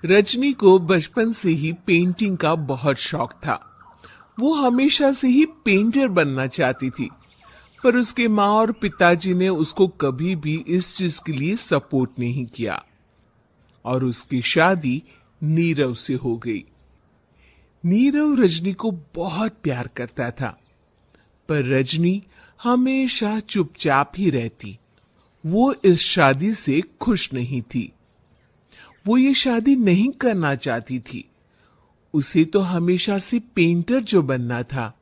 रजनी को बचपन से ही पेंटिंग का बहुत शौक था। वो हमेशा से ही पेंटर बनना चाहती थी, पर उसके माँ और पिताजी ने उसको कभी भी इस चीज के लिए सपोर्ट नहीं किया और उसकी शादी नीरव से हो गई। नीरव रजनी को बहुत प्यार करता था, पर रजनी हमेशा चुपचाप ही रहती। वो इस शादी से खुश नहीं थी। वो ये शादी नहीं करना चाहती थी। उसे तो हमेशा से पेंटर जो बनना था।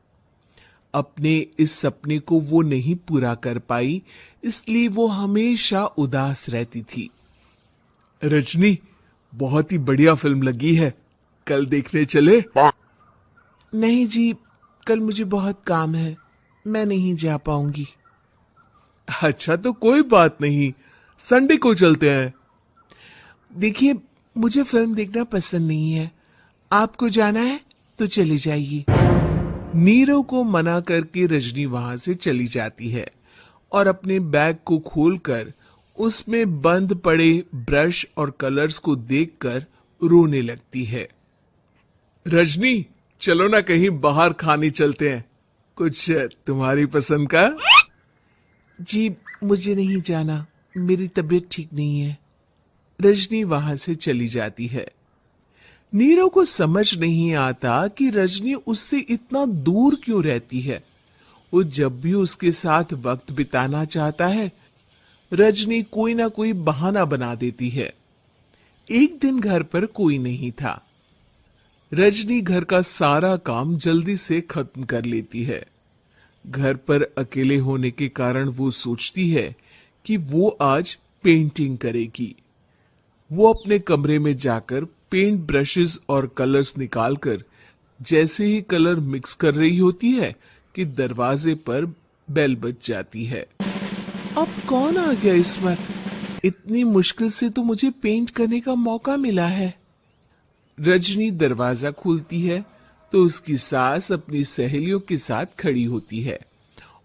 अपने इस सपने को वो नहीं पूरा कर पाई, इसलिए वो हमेशा उदास रहती थी। रजनी, बहुत ही बढ़िया फिल्म लगी है, कल देखने चले? नहीं जी, कल मुझे बहुत काम है, मैं नहीं जा पाऊंगी। अच्छा, तो कोई बात नहीं, संडे को चलते हैं। देखिए, मुझे फिल्म देखना पसंद नहीं है, आपको जाना है तो चले जाइए। नीरव को मना करके रजनी वहां से चली जाती है और अपने बैग को खोलकर उसमें बंद पड़े ब्रश और कलर्स को देखकर रोने लगती है। रजनी, चलो ना कहीं बाहर खाने चलते हैं, कुछ तुम्हारी पसंद का। जी, मुझे नहीं जाना, मेरी तबीयत ठीक नहीं है। रजनी वहां से चली जाती है। नीरव को समझ नहीं आता कि रजनी उससे इतना दूर क्यों रहती है। वो जब भी उसके साथ वक्त बिताना चाहता है, रजनी कोई ना कोई बहाना बना देती है। एक दिन घर पर कोई नहीं था। रजनी घर का सारा काम जल्दी से खत्म कर लेती है। घर पर अकेले होने के कारण वो सोचती है कि वो आज पेंटिंग करेगी। वो अपने कमरे में जाकर पेंट ब्रशेस और कलर्स निकालकर जैसे ही कलर मिक्स कर रही होती है कि दरवाजे पर बेल बज जाती है। अब कौन आ गया इस वक्त? इतनी मुश्किल से तो मुझे पेंट करने का मौका मिला है। रजनी दरवाजा खोलती है तो उसकी सास अपनी सहेलियों के साथ खड़ी होती है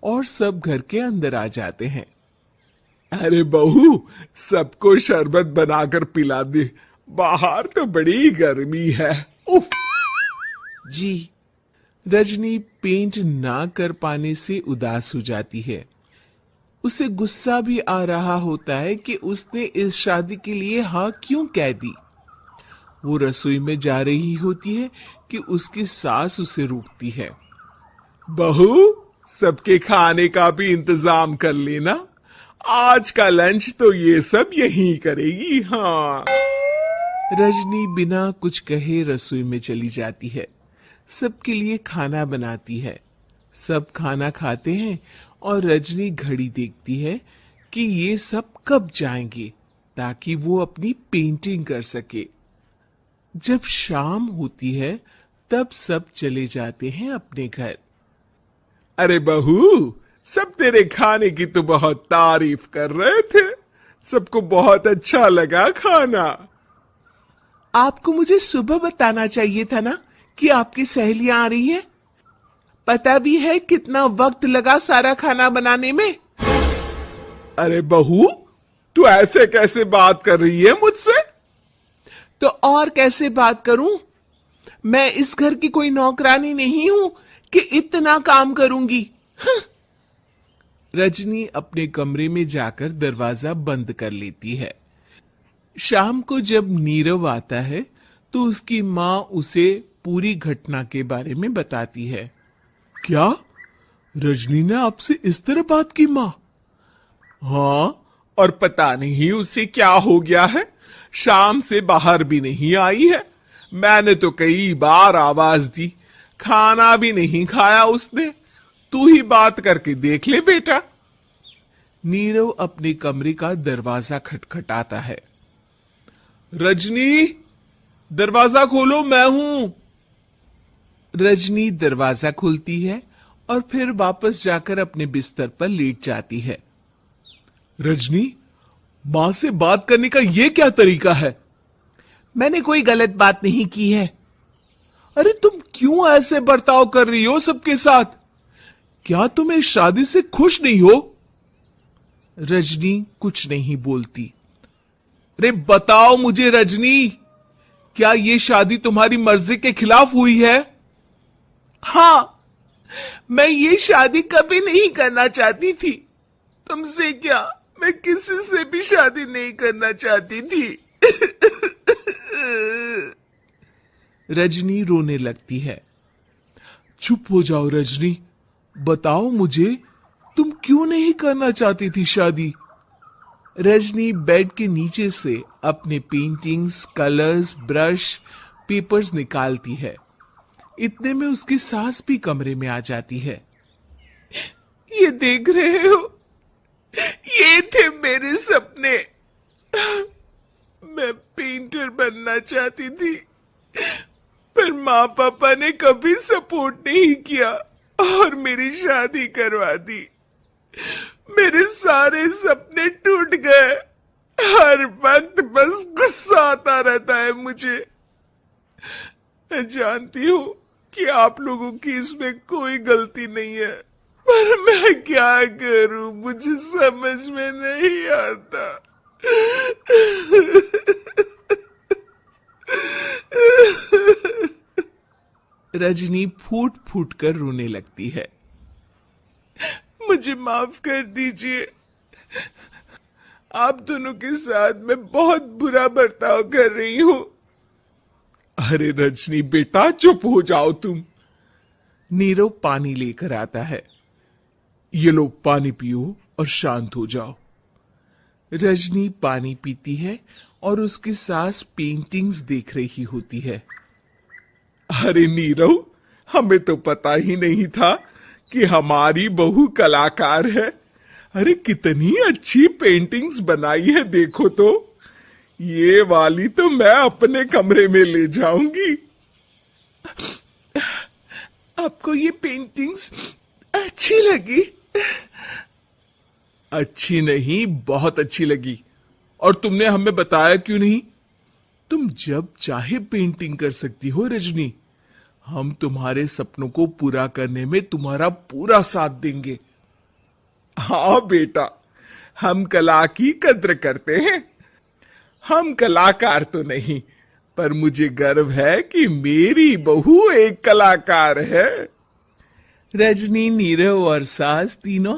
और सब घर के अंदर आ जाते हैं। अरे बहू, सबको शरबत बनाकर पिला दे, बाहर तो बड़ी गर्मी है। उफ। जी। रजनी पेंट ना कर पाने से उदास हो जाती है। उसे गुस्सा भी आ रहा होता है कि उसने इस शादी के लिए हाँ क्यों कह दी। वो रसोई में जा रही होती है कि उसकी सास उसे रोकती है। बहू, सबके खाने का भी इंतजाम कर लेना, आज का लंच तो ये सब यहीं करेगी। हाँ। रजनी बिना कुछ कहे रसोई में चली जाती है। सबके लिए खाना बनाती है। सब खाना खाते हैं और रजनी घड़ी देखती है कि ये सब कब जाएंगे ताकि वो अपनी पेंटिंग कर सके। जब शाम होती है तब सब चले जाते हैं अपने घर। अरे बहू, सब तेरे खाने की तो बहुत तारीफ कर रहे थे, सबको बहुत अच्छा लगा खाना। आपको मुझे सुबह बताना चाहिए था ना कि आपकी सहेलियां आ रही हैं। पता भी है कितना वक्त लगा सारा खाना बनाने में। अरे बहू, तू ऐसे कैसे बात कर रही है मुझसे? तो और कैसे बात करूं? मैं इस घर की कोई नौकरानी नहीं हूं कि इतना काम करूंगी। रजनी अपने कमरे में जाकर दरवाजा बंद कर लेती है। शाम को जब नीरव आता है तो उसकी माँ उसे पूरी घटना के बारे में बताती है। क्या? रजनी ने आपसे इस तरह बात की माँ? हाँ, और पता नहीं उसे क्या हो गया है, शाम से बाहर भी नहीं आई है। मैंने तो कई बार आवाज दी, खाना भी नहीं खाया उसने। तू ही बात करके देख ले बेटा। नीरव अपने कमरे का दरवाजा खटखटाता है। रजनी, दरवाजा खोलो, मैं हूं। रजनी दरवाजा खोलती है और फिर वापस जाकर अपने बिस्तर पर लेट जाती है। रजनी, मां से बात करने का यह क्या तरीका है? मैंने कोई गलत बात नहीं की है। अरे तुम क्यों ऐसे बर्ताव कर रही हो सबके साथ? क्या तुम इस शादी से खुश नहीं हो? रजनी कुछ नहीं बोलती। अरे बताओ मुझे रजनी, क्या ये शादी तुम्हारी मर्जी के खिलाफ हुई है? हाँ, मैं ये शादी कभी नहीं करना चाहती थी। तुमसे क्या, मैं किसी से भी शादी नहीं करना चाहती थी। रजनी रोने लगती है। चुप हो जाओ रजनी, बताओ मुझे, तुम क्यों नहीं करना चाहती थी शादी? रजनी बेड के नीचे से अपने पेंटिंग्स, कलर्स, ब्रश, पेपर्स निकालती है। इतने में उसकी सास भी कमरे में आ जाती है। ये देख रहे हो, ये थे मेरे सपने। मैं पेंटर बनना चाहती थी, पर माँ पापा ने कभी सपोर्ट नहीं किया और मेरी शादी करवा दी। मेरे सारे सपने टूट गए। हर वक्त बस गुस्सा आता रहता है मुझे। मैं जानती हूँ कि आप लोगों की इसमें कोई गलती नहीं है, पर मैं क्या करूं, मुझे समझ में नहीं आता। रजनी फूट फूट कर रोने लगती है। मुझे माफ कर दीजिए, आप दोनों के साथ मैं बहुत बुरा बर्ताव कर रही हूं। अरे रजनी बेटा, चुप हो जाओ तुम। नीरव पानी लेकर आता है। ये लो पानी पियो और शांत हो जाओ। रजनी पानी पीती है और उसकी सास पेंटिंग्स देख रही होती है। अरे नीरव, हमें तो पता ही नहीं था कि हमारी बहू कलाकार है। अरे कितनी अच्छी पेंटिंग्स बनाई है, देखो तो। ये वाली तो मैं अपने कमरे में ले जाऊंगी। आपको ये पेंटिंग्स अच्छी लगी? अच्छी नहीं, बहुत अच्छी लगी। और तुमने हमें बताया क्यों नहीं? तुम जब चाहे पेंटिंग कर सकती हो रजनी। हम तुम्हारे सपनों को पूरा करने में तुम्हारा पूरा साथ देंगे। हाँ बेटा, हम कला की कद्र करते हैं। हम कलाकार तो नहीं, पर मुझे गर्व है कि मेरी बहू एक कलाकार है। रजनी, नीरव और सास तीनों